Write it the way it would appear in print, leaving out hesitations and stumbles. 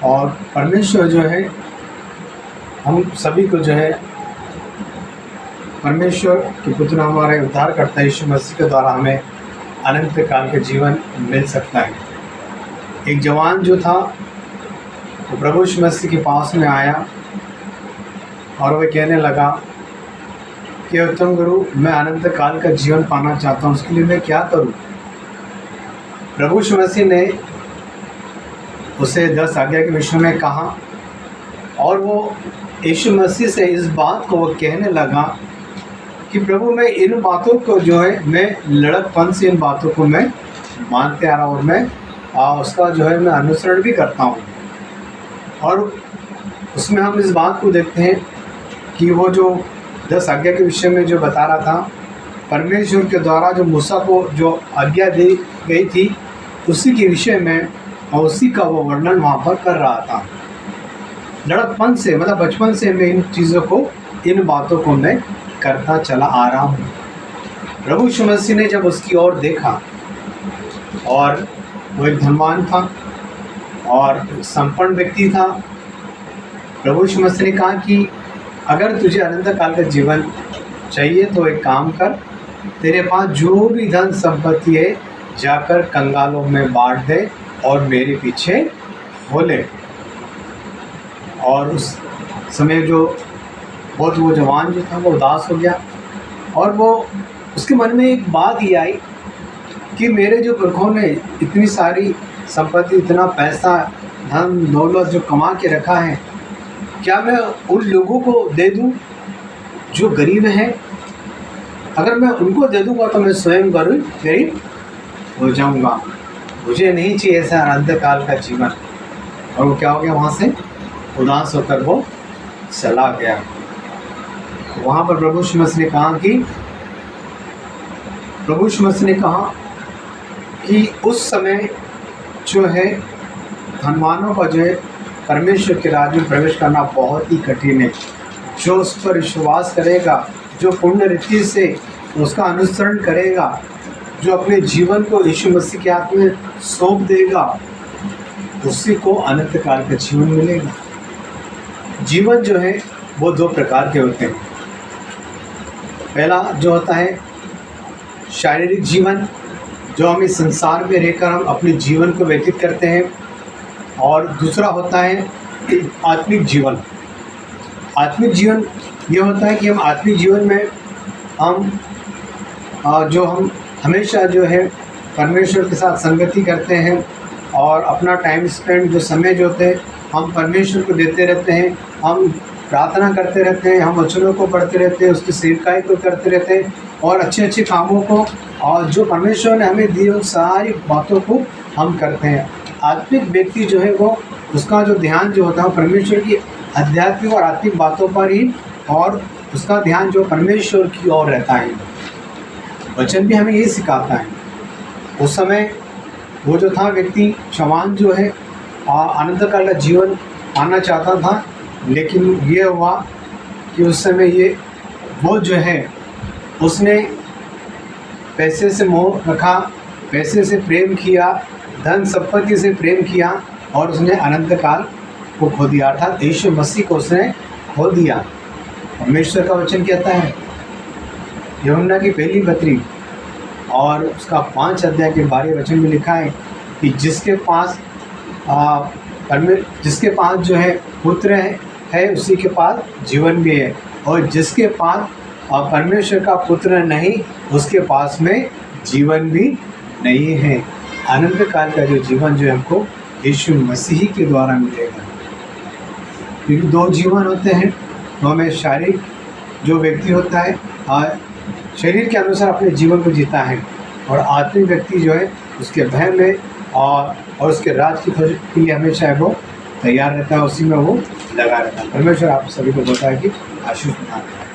और परमेश्वर जो है हम सभी को जो है परमेश्वर के पुत्र हमारे उद्धारकर्ता यीशु मसीह के द्वारा हमें अनंत काल का जीवन मिल सकता है। एक जवान जो था वो प्रभु यीशु मसीह के पास में आया और वह कहने लगा कि उत्तम गुरु, मैं अनंत काल का जीवन पाना चाहता हूँ, उसके लिए मैं क्या करूँ। प्रभु यीशु मसीह ने उसे 10 आज्ञा के विषय में कहा और वो यीशु मसीह से इस बात को वो कहने लगा कि प्रभु, मैं इन बातों को जो है मैं लड़कपन से इन बातों को मैं मानते आ रहा हूँ और मैं उसका जो है मैं अनुसरण भी करता हूँ। और उसमें हम इस बात को देखते हैं कि वो जो 10 आज्ञा के विषय में जो बता रहा था, परमेश्वर के द्वारा जो मूसा को जो आज्ञा दी गई थी उसी के विषय में और उसी का वो वर्णन वहाँ पर कर रहा था। लड़कपन से मतलब बचपन से मैं इन चीज़ों को इन बातों को मैं करता चला आ रहा हूँ। प्रभु यीशु मसीह ने जब उसकी ओर देखा और वो एक धनवान था और संपन्न व्यक्ति था, प्रभु यीशु मसीह ने कहा कि अगर तुझे अनंत काल का जीवन चाहिए तो एक काम कर, तेरे पास जो भी धन संपत्ति है जाकर कंगालों में बांट दे और मेरे पीछे हो ले। और उस समय जो बहुत वो जवान जो था वो उदास हो गया और वो उसके मन में एक बात ये आई कि मेरे जो पुरखों ने इतनी सारी संपत्ति, इतना पैसा, धन दौलत जो कमा के रखा है, क्या मैं उन लोगों को दे दूं जो गरीब हैं? अगर मैं उनको दे दूंगा तो मैं स्वयं गरीब हो जाऊंगा। मुझे नहीं चाहिए ऐसा अनंत काल का जीवन। और वो क्या हो गया, वहाँ से उदास होकर वो चला गया। वहाँ पर प्रभु यीशु मसीह ने कहा कि उस समय जो है धनवानों का जो है परमेश्वर के राज्य में प्रवेश करना बहुत ही कठिन है। जो उस पर विश्वास करेगा, जो पूर्ण रीति से उसका अनुसरण करेगा, जो अपने जीवन को यीशु मसीह के हाथ में सौंप देगा, उसी को अनंत काल का जीवन मिलेगा। जीवन जो है वो 2 प्रकार के होते हैं। पहला जो होता है शारीरिक जीवन, जो हम इस संसार में रहकर हम अपने जीवन को व्यतीत करते हैं, और दूसरा होता है आत्मिक जीवन। आत्मिक जीवन ये होता है कि हम आत्मिक जीवन में हम हमेशा जो है परमेश्वर के साथ संगति करते हैं और अपना टाइम स्पेंड जो समय जो होते हैं हम परमेश्वर को देते रहते हैं। हम प्रार्थना करते रहते हैं, हम वचनों को पढ़ते रहते हैं, उसकी सेवकाई को करते रहते हैं और अच्छे अच्छे कामों को और जो परमेश्वर ने हमें दी उन सारी बातों को हम करते हैं। आत्मिक व्यक्ति जो है वो उसका जो ध्यान जो होता है परमेश्वर की आध्यात्मिक और आत्मिक बातों पर ही, और उसका ध्यान जो परमेश्वर की ओर रहता है। वचन भी हमें यही सिखाता है। उस समय वो जो था व्यक्ति जवान जो है अनंत काल का जीवन पाना चाहता था, लेकिन ये हुआ कि उस समय वो जो है उसने पैसे से मोह रखा, पैसे से प्रेम किया, धन संपत्ति से प्रेम किया और उसने अनंत काल को खो दिया, अर्थात यीशु मसीह को उसने खो दिया। परमेश्वर का वचन कहता है यूहन्ना की पहली पत्री और उसका 5 अध्याय के 12 वचन में लिखा है कि जिसके पास जो है पुत्र है उसी के पास जीवन भी है, और जिसके पास परमेश्वर का पुत्र नहीं उसके पास में जीवन भी नहीं है। अनंत काल का जो जीवन जो हमको यीशु मसीह के द्वारा मिलेगा। क्योंकि 2 जीवन होते हैं, तो हमें शारीरिक जो व्यक्ति होता है शरीर के अनुसार अपने जीवन को जीता है, और आत्मिक व्यक्ति जो है उसके भय में और उसके राज की खोज के लिए हमेशा वो तैयार रहता है, उसी में वो लगा रहता है। परमेश्वर आप सभी को बताए कि आशीष प्रदान करें।